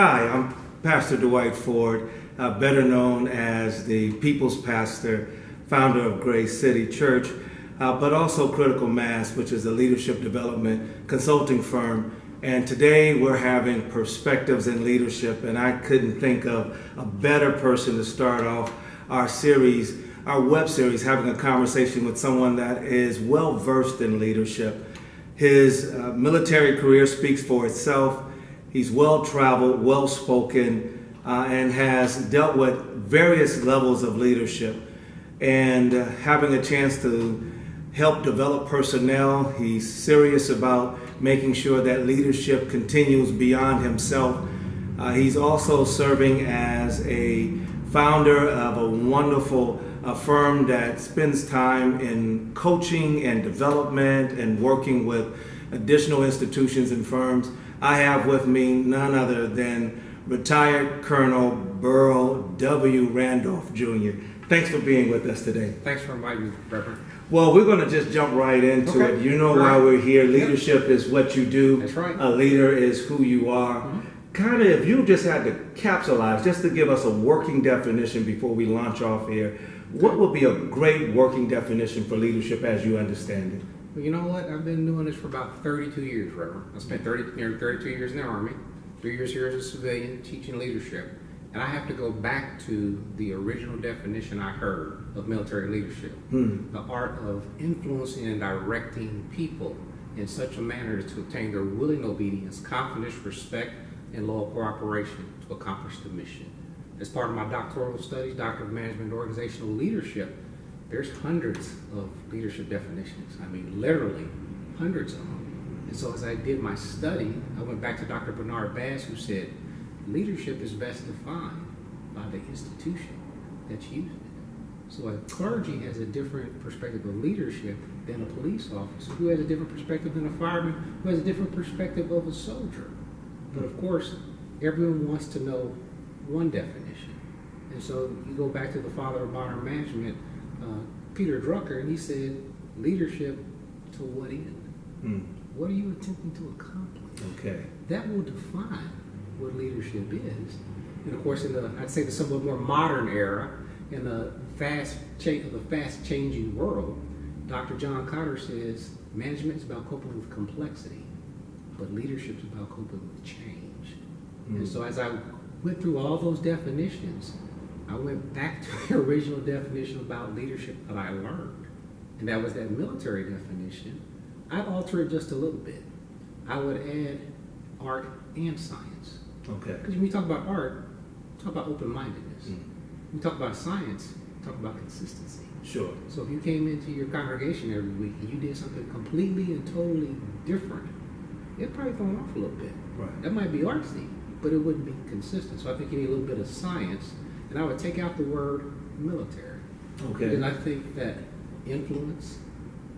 Hi, I'm Pastor Dwight Ford, better known as the People's Pastor, founder of Grace City Church, but also Critical Mass, which is a leadership development consulting firm. And today we're having perspectives in leadership, and I couldn't think of a better person to start off our series, our web series, having a conversation with someone that is well versed in leadership. His military career speaks for itself. He's well-traveled, well-spoken, and has dealt with various levels of leadership. And having a chance to help develop personnel, he's serious about making sure that leadership continues beyond himself. He's also serving as a founder of a wonderful firm that spends time in coaching and development and working with additional institutions and firms. I have with me none other than retired Colonel Burl W. Randolph Jr. Thanks for being with us today. Thanks for inviting me, Reverend. Well, we're going to just jump right into it. You know why we're here. Leadership is what you do. That's right. A leader is who you are. Kind of, if you just had to capsulize, just to give us a working definition before we launch off here, what would be a great working definition for leadership as you understand it? Well, you know what? I've been doing this for about 32 years, Reverend. I spent nearly 32 years in the Army, 3 years here as a civilian teaching leadership. And I have to go back to the original definition I heard of military leadership. The art of influencing and directing people in such a manner to obtain their willing obedience, confidence, respect, and loyal cooperation to accomplish the mission. As part of my doctoral studies, Doctor of Management and Organizational Leadership, there's hundreds of leadership definitions. I mean, literally hundreds of them. And so as I did my study, I went back to Dr. Bernard Bass, who said, leadership is best defined by the institution that's using it. So a clergy has a different perspective of leadership than a police officer, who has a different perspective than a fireman, who has a different perspective of a soldier. But of course, everyone wants to know one definition. And so you go back to the father of modern management, Peter Drucker, and he said, leadership to what end? What are you attempting to accomplish? Okay. That will define what leadership is. And of course, in the, I'd say the somewhat more modern era, in the fast changing world, Dr. John Kotter says, management is about coping with complexity, but leadership is about coping with change. And so as I went through all those definitions, I went back to the original definition about leadership that I learned, and that was that military definition. I'd alter it just a little bit. I would add art and science. Okay. Because when we talk about art, talk about open-mindedness. When we talk about science, talk about consistency. Sure. So if you came into your congregation every week and you did something completely and totally different, it'd probably throw off a little bit. Right. That might be artsy, but it wouldn't be consistent. So I think you need a little bit of science, and I would take out the word military. Okay. Because I think that influence,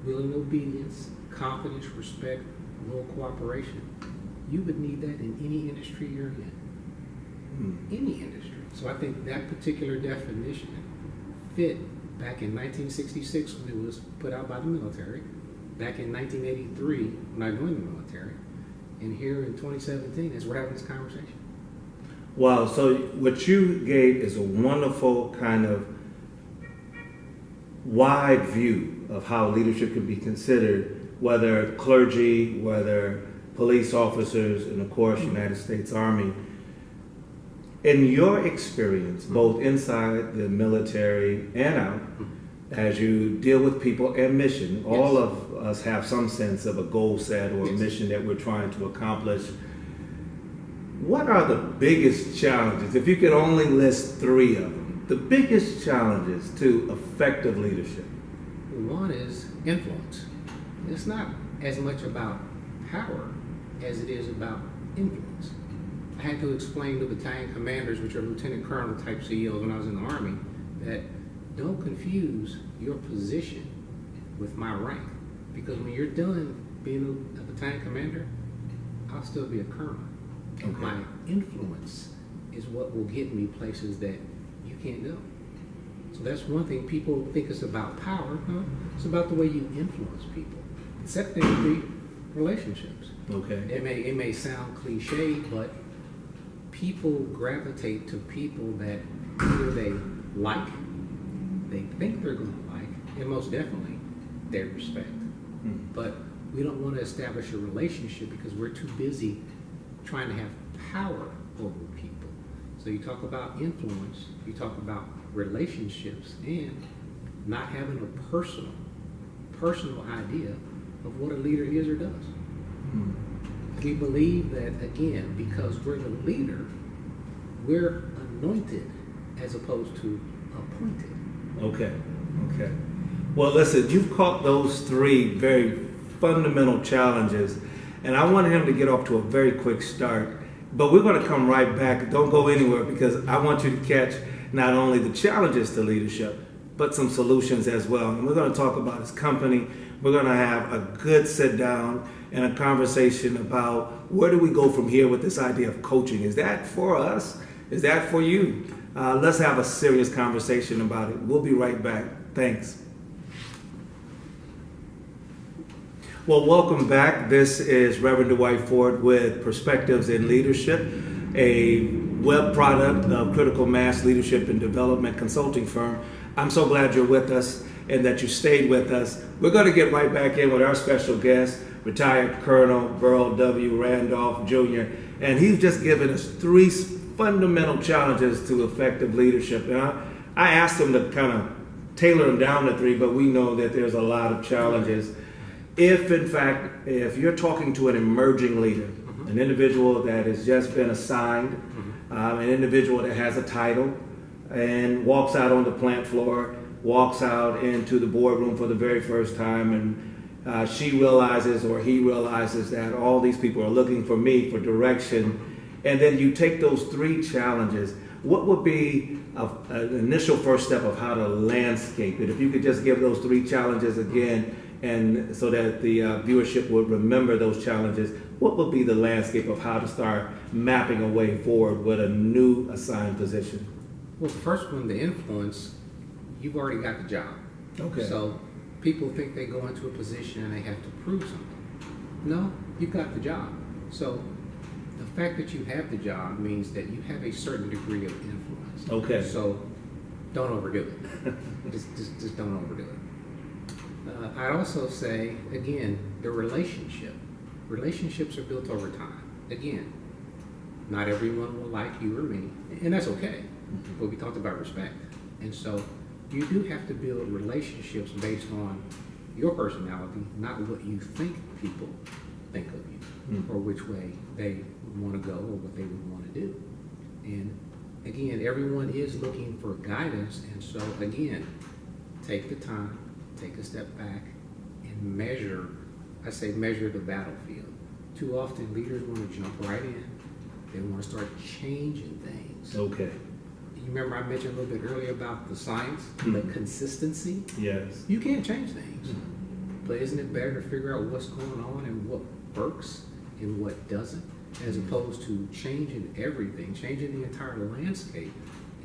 willing obedience, confidence, respect, loyal cooperation, you would need that in any industry you're in. Any industry. So I think that particular definition fit back in 1966 when it was put out by the military, back in 1983 when I joined the military, and here in 2017 as we're having this conversation. Wow, so what you gave is a wonderful kind of wide view of how leadership can be considered, whether clergy, whether police officers, and of course, United States Army. In your experience, both inside the military and out, as you deal with people and mission, all of us have some sense of a goal set or a mission that we're trying to accomplish. What are the biggest challenges, if you could only list three of them, the biggest challenges to effective leadership? One is influence. It's not as much about power as it is about influence. I had to explain to battalion commanders, which are lieutenant colonel type CEOs when I was in the Army, that don't confuse your position with my rank. Because when you're done being a battalion commander, I'll still be a colonel. And my influence is what will get me places that you can't go. So that's one thing. People think it's about power. No, it's about the way you influence people. The second thing would be relationships. Okay. It may sound cliche, but people gravitate to people that either they like, they think they're going to like, and most definitely they respect. But we don't want to establish a relationship because we're too busy trying to have power over people. So you talk about influence, you talk about relationships, and not having a personal idea of what a leader is or does. We believe that, again, because we're the leader, we're anointed as opposed to appointed. Okay. Well, listen, you've caught those three very fundamental challenges, and I wanted him to get off to a very quick start. But we're going to come right back. Don't go anywhere, because I want you to catch not only the challenges to leadership, but some solutions as well. And we're going to talk about his company. We're going to have a good sit down and a conversation about where do we go from here with this idea of coaching. Is that for us? Is that for you? Let's have a serious conversation about it. We'll be right back. Thanks. Well, welcome back. This is Reverend Dwight Ford with Perspectives in Leadership, a web product of Critical Mass Leadership and Development Consulting firm. I'm so glad you're with us and that you stayed with us. We're going to get right back in with our special guest, retired Colonel Burl W. Randolph Jr., and he's just given us three fundamental challenges to effective leadership. And I asked him to kind of tailor them down to three, but we know that there's a lot of challenges. If, in fact, if you're talking to an emerging leader, an individual that has just been assigned, an individual that has a title and walks out on the plant floor, walks out into the boardroom for the very first time, and she realizes or he realizes that all these people are looking for me for direction, and then you take those three challenges, what would be an initial first step of how to landscape it? If you could just give those three challenges again, and so that the viewership would remember those challenges, what would be the landscape of how to start mapping a way forward with a new assigned position? Well, the first one, the influence, you've already got the job. Okay. So people think they go into a position and they have to prove something. No, you've got the job. So the fact that you have the job means that you have a certain degree of influence. Okay. So don't overdo it. just don't overdo it. I'd also say, again, the relationship. Relationships are built over time. Again, not everyone will like you or me, and that's okay. But we talked about respect. And so you do have to build relationships based on your personality, not what you think people think of you, or which way they want to go or what they would want to do. And again, everyone is looking for guidance, and so again, take the time, take a step back, and measure the battlefield. Too often leaders want to jump right in. They want to start changing things. Okay. You remember I mentioned a little bit earlier about the science, the consistency? Yes. You can't change things. But isn't it better to figure out what's going on and what works and what doesn't, as opposed to changing everything, changing the entire landscape,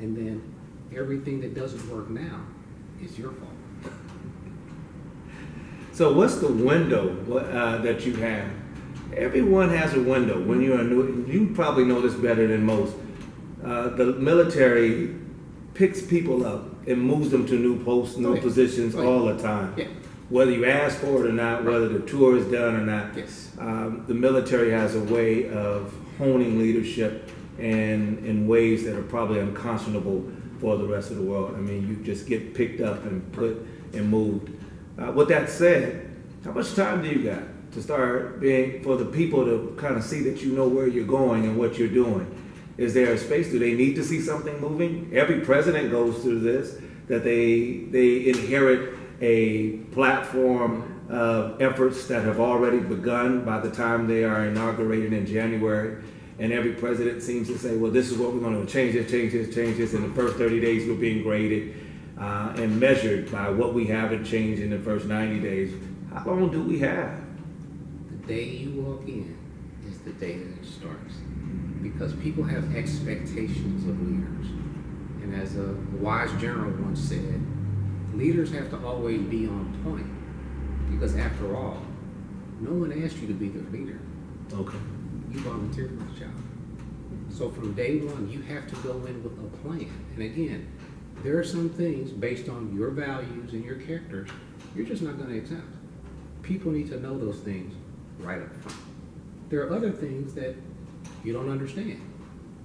and then everything that doesn't work now is your fault. So what's the window that you have? Everyone has a window. When you're you probably know this better than most. The military picks people up and moves them to new posts, new positions all the time. Yeah. Whether you ask for it or not, whether the tour is done or not. Yes. The military has a way of honing leadership and in ways that are probably unconscionable for the rest of the world. I mean, you just get picked up and put and moved. With that said, how much time do you got to start for the people to kind of see that you know where you're going and what you're doing? Is there a space? Do they need to see something moving? Every president goes through this, that they inherit a platform of efforts that have already begun by the time they are inaugurated in January. And every president seems to say, well, this is what we're going to change this. In the first 30 days, we're being graded and measured by what we haven't changed in the first 90 days. How long do we have? The day you walk in is the day that it starts. Because people have expectations of leaders. And as a wise general once said, leaders have to always be on point. Because after all, no one asked you to be their leader. Okay. You volunteered for the job. So from day one, you have to go in with a plan. And again, there are some things based on your values and your characters you're just not going to accept. People need to know those things right up front. There are other things that you don't understand.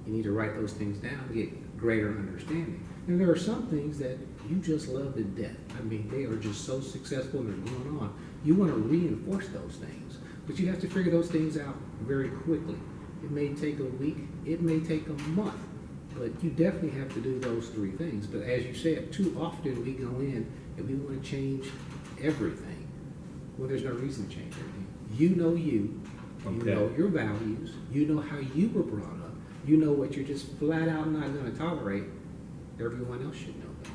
You need to write those things down to get greater understanding. And there are some things that you just love to death. I mean, they are just so successful and they're going on. You want to reinforce those things, but you have to figure those things out very quickly. It may take a week, it may take a month, but you definitely have to do those three things. But as you said, too often we go in and we want to change everything. Well, there's no reason to change everything. You know you Okay. know your values, you know how you were brought up, you know what you're just flat out not going to tolerate. Everyone else should know that.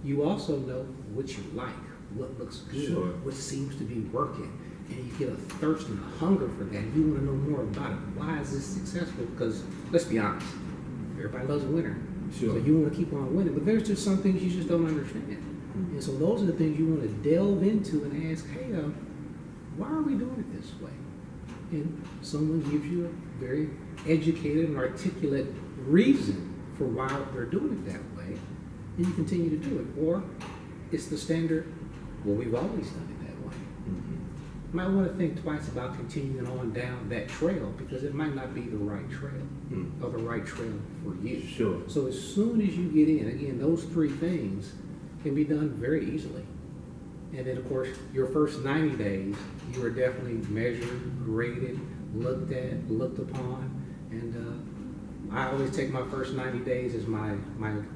You also know what you like, what looks good, Sure. what seems to be working. And you get a thirst and a hunger for that. You want to know more about it. Why is this successful? Because let's be honest, everybody loves a winner. Sure. So you want to keep on winning. But there's just some things you just don't understand. And so those are the things you want to delve into and ask, hey, why are we doing it this way? And someone gives you a very educated and articulate reason for why they're doing it that way, and you continue to do it. Or it's the standard, well, we've always done it that way. You might want to think twice about continuing on down that trail because it might not be the right trail or the right trail for you. Sure. So as soon as you get in, again, those three things can be done very easily. And then, of course, your first 90 days, you are definitely measured, graded, looked at, looked upon. And I always take my first 90 days as my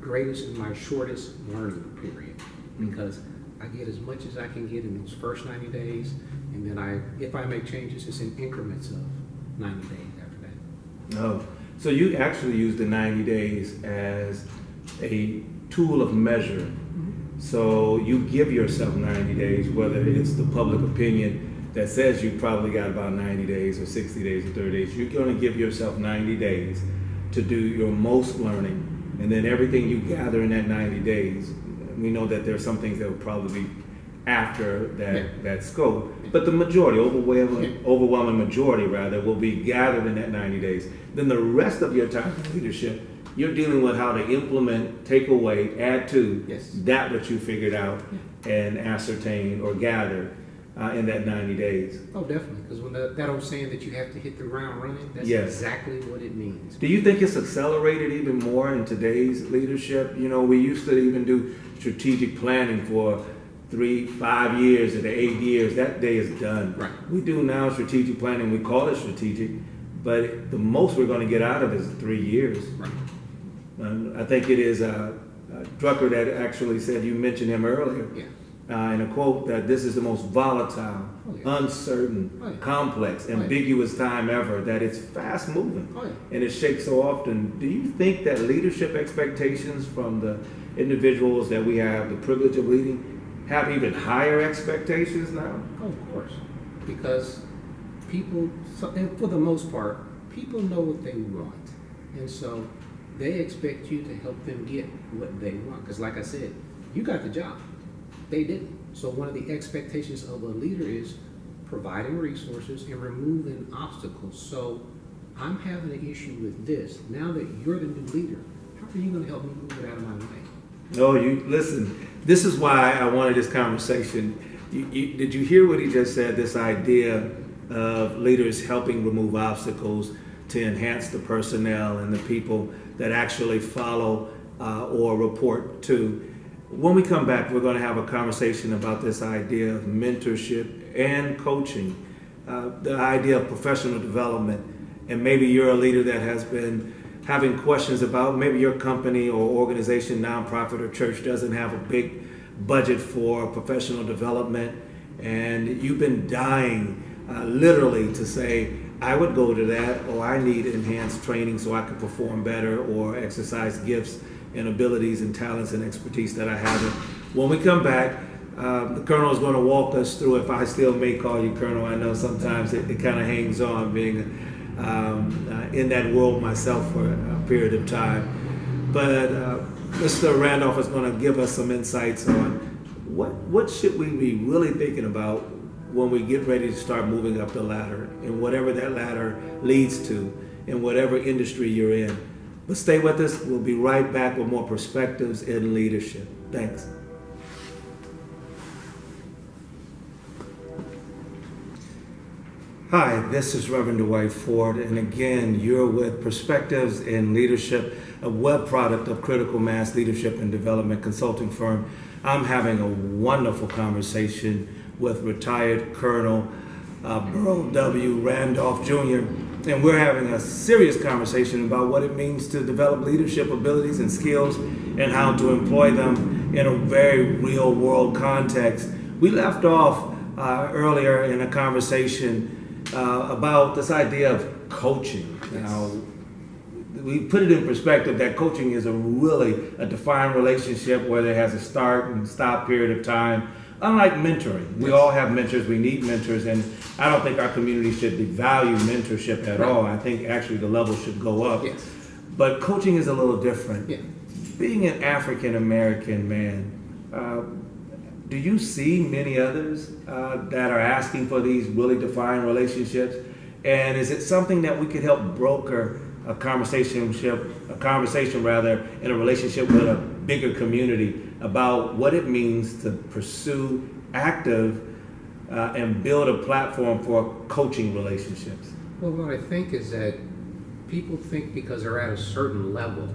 greatest and my shortest learning period because I get as much as I can get in those first 90 days. And then if I make changes, it's in increments of 90 days after that. Oh, so you actually use the 90 days as a tool of measure. So you give yourself 90 days, whether it's the public opinion that says you probably got about 90 days or 60 days or 30 days. You're going to give yourself 90 days to do your most learning. And then everything you gather in that 90 days, we know that there are some things that will probably be after that scope. But the majority, overwhelming majority rather, will be gathered in that 90 days. Then the rest of your time in leadership, you're dealing with how to implement, take away, add to that which you figured out and ascertain or gather in that 90 days. Oh, definitely. Because when that old saying that you have to hit the ground running, that's exactly what it means. Do you think it's accelerated even more in today's leadership? You know, we used to even do strategic planning for 3, 5 years, or 8 years. That day is done. Right. We do now strategic planning. We call it strategic, but the most we're going to get out of it is 3 years. Right. I think it is Drucker that actually said, you mentioned him earlier, in a quote, that this is the most volatile, uncertain, complex, ambiguous time ever, that it's fast moving and it shakes so often. Do you think that leadership expectations from the individuals that we have the privilege of leading have even higher expectations now? Oh, of course. Because people, and for the most part, people know what they want. And so they expect you to help them get what they want. Because like I said, you got the job. They didn't. So one of the expectations of a leader is providing resources and removing obstacles. So I'm having an issue with this. Now that you're the new leader, how are you going to help me move it out of my way? No, you listen. This is why I wanted this conversation. Did you hear what he just said? This idea of leaders helping remove obstacles to enhance the personnel and the people that actually follow or report to. When we come back, we're going to have a conversation about this idea of mentorship and coaching, the idea of professional development. And maybe you're a leader that has been having questions about maybe your company or organization, nonprofit or church doesn't have a big budget for professional development. And you've been dying literally to say, I would go to that, or I need enhanced training so I can perform better or exercise gifts and abilities and talents and expertise that I haven't. When we come back, the Colonel is going to walk us through, if I still may call you Colonel, I know sometimes it kind of hangs on being in that world myself for a period of time. But Mr. Randolph is going to give us some insights on what should we be really thinking about when we get ready to start moving up the ladder, and whatever that ladder leads to. in whatever industry you're in. But stay with us. We'll be right back with more perspectives in leadership. Thanks. Hi, this is Reverend Dwight Ford, and again, you're with Perspectives in Leadership, a web product of Critical Mass Leadership and Development Consulting firm. I'm having a wonderful conversation with retired Colonel Burl W. Randolph Jr., and we're having a serious conversation about what it means to develop leadership abilities and skills and how to employ them in a very real world context. We left off earlier in a conversation about this idea of coaching. Now, we put it in perspective that coaching is really a defined relationship where there has a start and stop period of time. Unlike mentoring, we all have mentors, we need mentors, and I don't think our community should devalue mentorship at all. I think actually the level should go up. Yes. But coaching is a little different. Yeah. Being an African American man, do you see many others that are asking for these really defined relationships? And is it something that we could help broker a conversation rather in a relationship with a bigger community about what it means to pursue active and build a platform for coaching relationships? Well, what I think is that people think because they're at a certain level,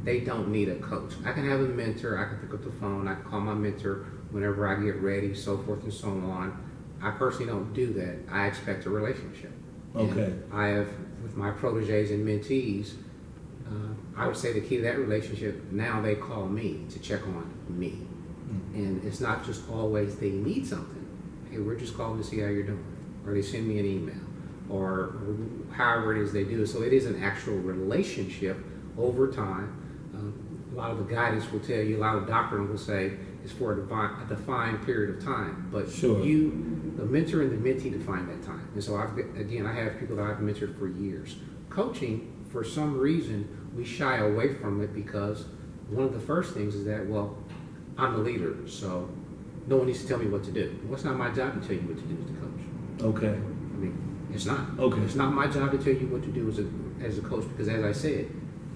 they don't need a coach. I can have a mentor, I can pick up the phone, I can call my mentor whenever I get ready, so forth and so on. I personally don't do that. I expect a relationship. Okay. And I have, with my proteges and mentees, I would say the key to that relationship, now they call me to check on me. Mm-hmm. And it's not just always they need something. Hey, we're just calling to see how you're doing. Or they send me an email. Or however it is they do it. So it is an actual relationship over time. A lot of the guidance will tell you, a lot of doctrine will say it's for a defined period of time. But Sure. the mentor and the mentee define that time. And so I have people that I've mentored for years. Coaching, for some reason, we shy away from it because one of the first things is that, well, I'm the leader, so no one needs to tell me what to do. Well, it's not my job to tell you what to do as the coach. Okay. I mean, it's not. Okay. It's not my job to tell you what to do as a coach because, as I said,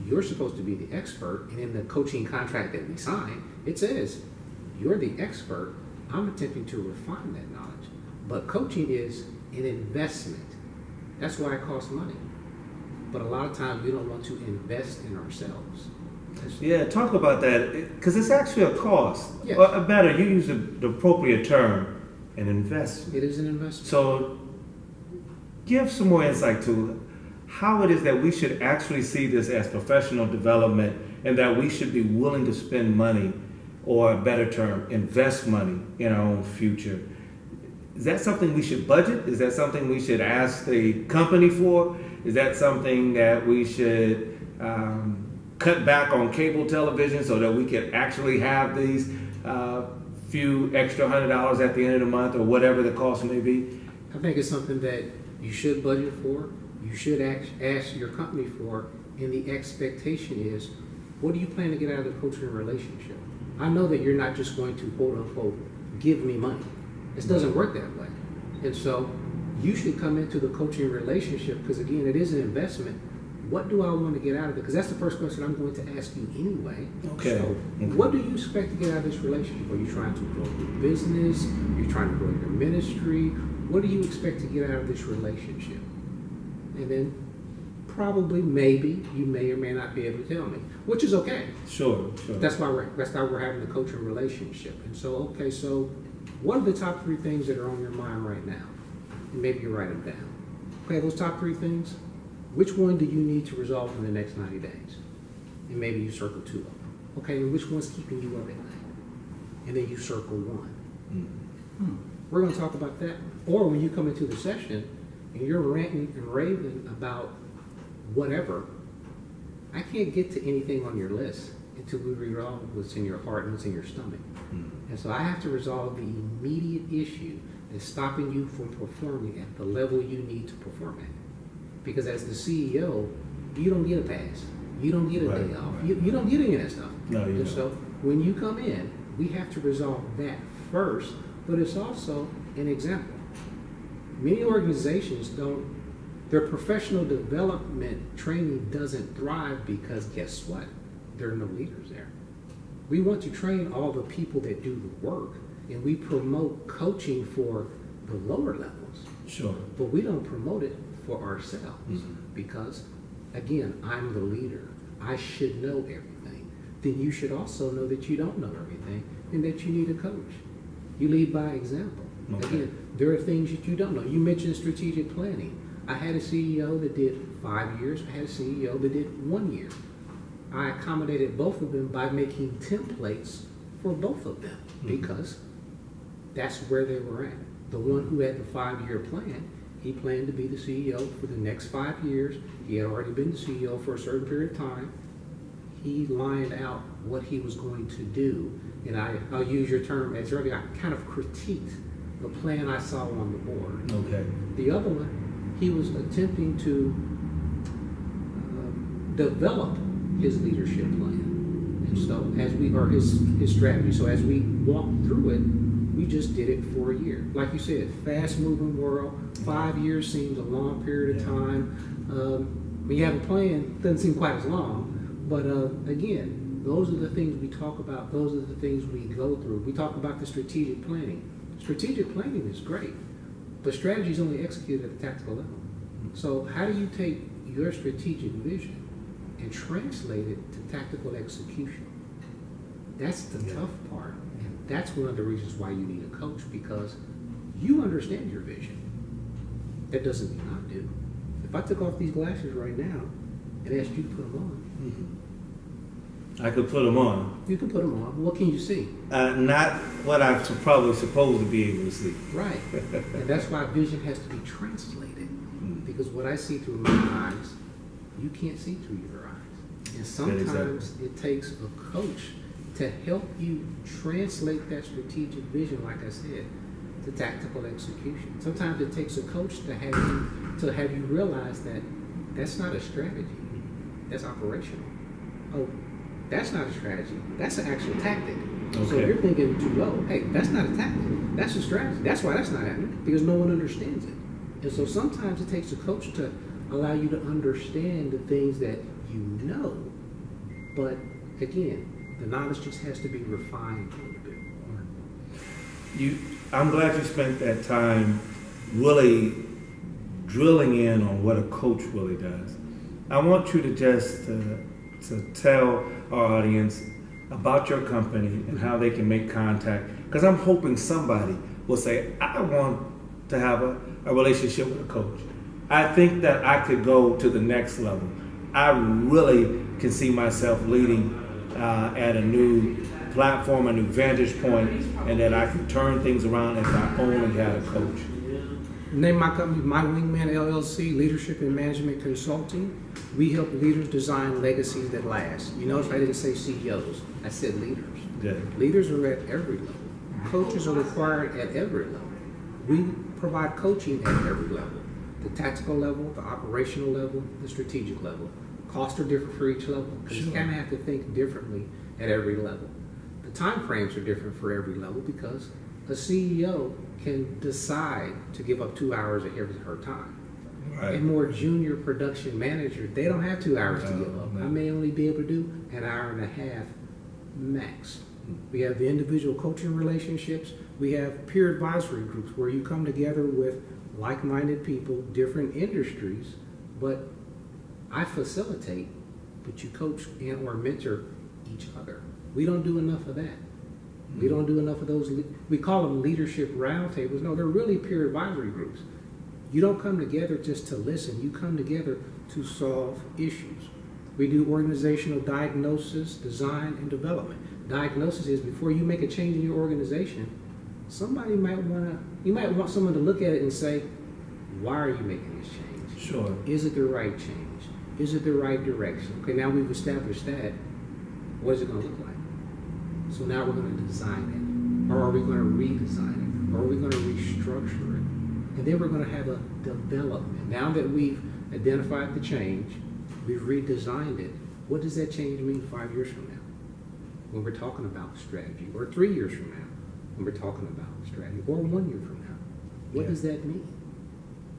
you're supposed to be the expert, and in the coaching contract that we sign, it says you're the expert. I'm attempting to refine that knowledge. But coaching is an investment. That's why it costs money. But a lot of times we don't want to invest in ourselves. Yeah, talk about that, because it's actually a cost. Yes. Or better, you use the appropriate term, an investment. It is an investment. So give some more insight to how it is that we should actually see this as professional development and that we should be willing to spend money, or a better term, invest money in our own future. Is that something we should budget? Is that something we should ask the company for? Is that something that we should cut back on cable television so that we can actually have these few extra $100 at the end of the month, or whatever the cost may be? I think it's something that you should budget for, you should ask your company for, and the expectation is, what do you plan to get out of the coaching relationship? I know that you're not just going to, quote unquote, give me money. It doesn't work that way. And so you should come into the coaching relationship, because again, it is an investment. What do I want to get out of it? Because that's the first question I'm going to ask you anyway. Okay. So what do you expect to get out of this relationship? Are you trying to grow your business? Are you trying to grow your ministry? What do you expect to get out of this relationship? And then probably, maybe, you may or may not be able to tell me, which is okay. Sure. That's why we're having the coaching relationship. And so, okay, so what are the top 3 things that are on your mind right now? And maybe you write them down. Okay, those top 3 things, which one do you need to resolve in the next 90 days? And maybe you circle 2 of them. Okay, and which one's keeping you up at night? And then you circle 1. We're going to talk about that. Or when you come into the session and you're ranting and raving about whatever, I can't get to anything on your list until we resolve what's in your heart and what's in your stomach. And so I have to resolve the immediate issue that's stopping you from performing at the level you need to perform at. Because as the CEO, you don't get a pass. You don't get a day off. Right. You don't get any of that stuff. No, you don't. So when you come in, we have to resolve that first, but it's also an example. Many organizations don't Their professional development training doesn't thrive because guess what? There are no leaders there. We want to train all the people that do the work, and we promote coaching for the lower levels, Sure. but we don't promote it for ourselves because, again, I'm the leader. I should know everything. Then you should also know that you don't know everything and that you need a coach. You lead by example. Okay. Again, there are things that you don't know. You mentioned strategic planning. I had a CEO that did 5 years. I had a CEO that did 1 year. I accommodated both of them by making templates for both of them because that's where they were at. The one who had the 5-year plan, he planned to be the CEO for the next 5 years. He had already been the CEO for a certain period of time. He lined out what he was going to do. And I'll use your term as earlier, I kind of critiqued the plan I saw on the board. Okay. The other one, he was attempting to develop his leadership plan. And so his strategy. So as we walked through it, we just did it for a year. Like you said, fast moving world, 5 years seems a long period of time. When you have a plan, it doesn't seem quite as long. But again, those are the things we talk about. Those are the things we go through. We talk about the strategic planning. Strategic planning is great, but strategy is only executed at the tactical level. So how do you take your strategic vision and translate it to tactical execution? That's the tough part. And that's one of the reasons why you need a coach, because you understand your vision. That doesn't mean I do. If I took off these glasses right now and asked you to put them on, I could put them on. you can put them on. What can you see? Not what I'm probably supposed to be able to see. Right. And that's why vision has to be translated. Because what I see through my eyes, you can't see through your eyes. And sometimes it takes a coach to help you translate that strategic vision, like I said, to tactical execution. Sometimes it takes a coach to have you realize that that's not a strategy, that's operational. Oh, that's not a strategy, that's an actual tactic. Okay. So you're thinking too low. Hey, that's not a tactic, that's a strategy. That's why that's not happening, because no one understands it. And so sometimes it takes a coach to allow you to understand the things that you know, but again, the knowledge just has to be refined a little bit more. I'm glad you spent that time really drilling in on what a coach really does. I want you to just to tell our audience about your company and how they can make contact, because I'm hoping somebody will say, I want to have a relationship with a coach. I think that I could go to the next level. I really can see myself leading at a new platform, a new vantage point, and that I can turn things around if I only had a coach. Name my company, My Wingman LLC, Leadership and Management Consulting. We help leaders design legacies that last. You notice I didn't say CEOs, I said leaders. Good. Leaders are at every level. Coaches are required at every level. We provide coaching at every level. The tactical level, the operational level, the strategic level. Costs are different for each level, because you kind of have to think differently at every level. The time frames are different for every level, because a CEO can decide to give up 2 hours of his or her time. Right. A more junior production manager, they don't have 2 hours to give up. No. I may only be able to do an hour and a half max. We have the individual coaching relationships. We have peer advisory groups where you come together with like-minded people, different industries, but I facilitate, but you coach and or mentor each other. We don't do enough of that. We don't do enough of those. We call them leadership roundtables. No, they're really peer advisory groups. You don't come together just to listen. You come together to solve issues. We do organizational diagnosis, design, and development. Diagnosis is before you make a change in your organization, you might want someone to look at it and say, why are you making this change? Sure. Is it the right change? Is it the right direction? Okay, now we've established that. What is it going to look like? So now we're going to design it. Or are we going to redesign it? Or are we going to restructure it? And then we're going to have a development. Now that we've identified the change, we've redesigned it, what does that change mean 5 years from now? When we're talking about strategy, or 3 years from now, when we're talking about strategy, or 1 year from now, what does that mean?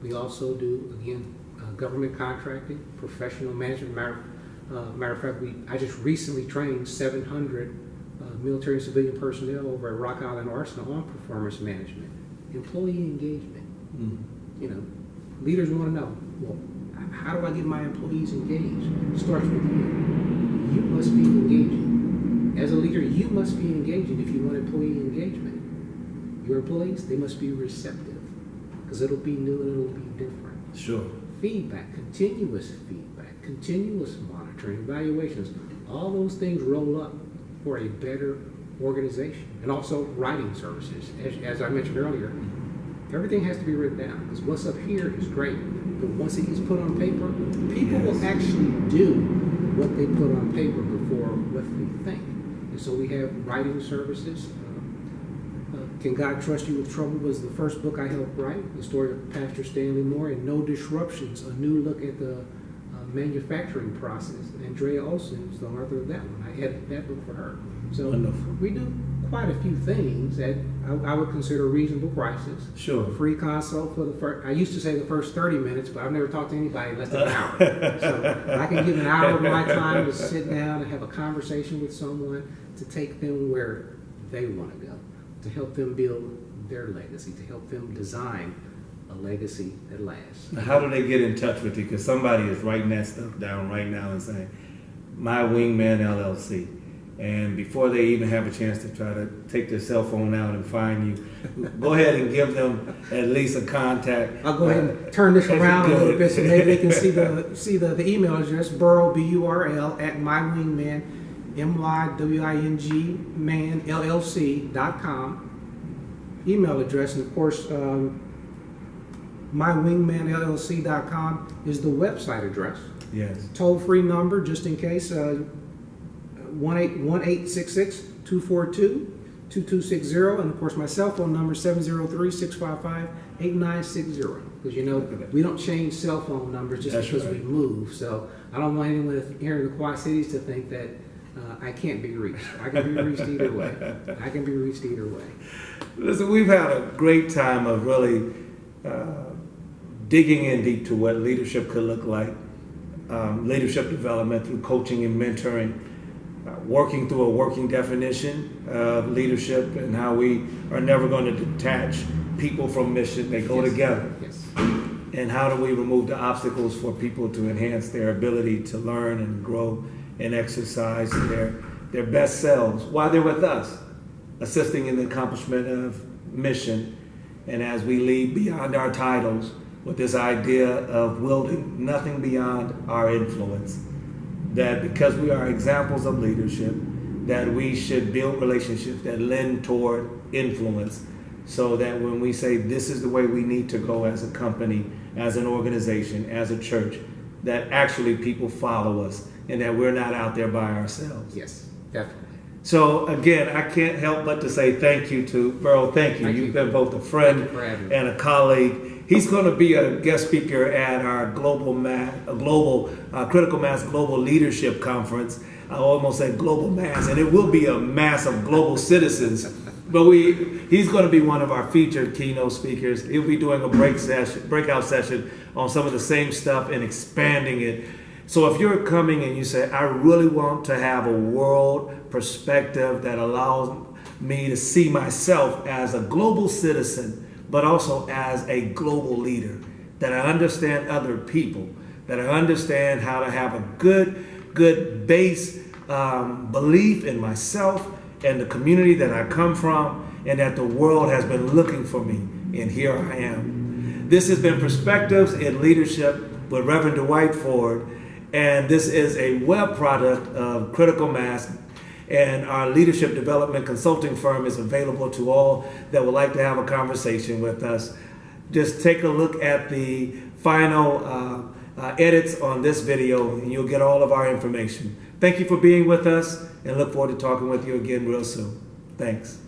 We also do, again, government contracting, professional management. Matter of fact, I just recently trained 700 military and civilian personnel over at Rock Island Arsenal on performance management, employee engagement. You know, leaders want to know, well, how do I get my employees engaged? It starts with you. You must be engaging. As a leader, you must be engaging if you want employee engagement. Your employees, they must be receptive, because it'll be new and it'll be different. Sure. Feedback, continuous monitoring, evaluations, all those things roll up for a better organization. And also writing services. As I mentioned earlier, everything has to be written down, because what's up here is great, but once it gets put on paper, people will actually do what they put on paper before what they think. And so we have writing services. Can God Trust You with Trouble was the first book I helped write, the story of Pastor Stanley Moore, and No Disruptions, a new look at the manufacturing process. Andrea Olson is the author of that one. I edited that book for her. So Wonderful. We do quite a few things at I would consider reasonable prices. Sure. Free consult for the first, I used to say the first 30 minutes, but I've never talked to anybody less than an hour. So I can give an hour of my time to sit down and have a conversation with someone to take them where they want to go, to help them build their legacy, to help them design a legacy that lasts. How do they get in touch with you? Because somebody is writing that stuff down right now and saying, My Wingman LLC. And before they even have a chance to try to take their cell phone out and find you, go ahead and give them at least a contact. I'll go ahead and turn this around a little bit so maybe they can see the email address, Burrell, BURL, at mywingman, MYWING, man, LLC.com. Email address, and of course, mywingmanllc.com is the website address. Yes. Toll-free number, just in case, 1-866-242-2260, and of course my cell phone number 703-655-8960, because you know we don't change cell phone numbers just because we move. So I don't want anyone here in the Quad Cities to think that I can't be reached. I can be reached either way. Listen, we've had a great time of really digging in deep to what leadership could look like, leadership development through coaching and mentoring, working through a working definition of leadership, and how we are never going to detach people from mission. They go together. Yes. And how do we remove the obstacles for people to enhance their ability to learn and grow and exercise their best selves while they're with us, assisting in the accomplishment of mission. And as we lead beyond our titles with this idea of wielding nothing beyond our influence, that because we are examples of leadership, that we should build relationships that lend toward influence, so that when we say this is the way we need to go as a company, as an organization, as a church, that actually people follow us and that we're not out there by ourselves. Yes, definitely. So again, I can't help but to say thank you to Burrell. Thank you. You've been both a friend and a colleague. He's going to be a guest speaker at our Critical Mass Global Leadership Conference. I almost said global mass, and it will be a mass of global citizens. But he's going to be one of our featured keynote speakers. He'll be doing a breakout session on some of the same stuff and expanding it. So if you're coming and you say, I really want to have a world perspective that allows me to see myself as a global citizen, but also as a global leader, that I understand other people, that I understand how to have a good base belief in myself and the community that I come from, and that the world has been looking for me, and here I am. This has been Perspectives in Leadership with Reverend Dwight Ford, and this is a web product of Critical Mass, and our leadership development consulting firm is available to all that would like to have a conversation with us. Just take a look at the final edits on this video, and you'll get all of our information. Thank you for being with us, and look forward to talking with you again real soon. Thanks.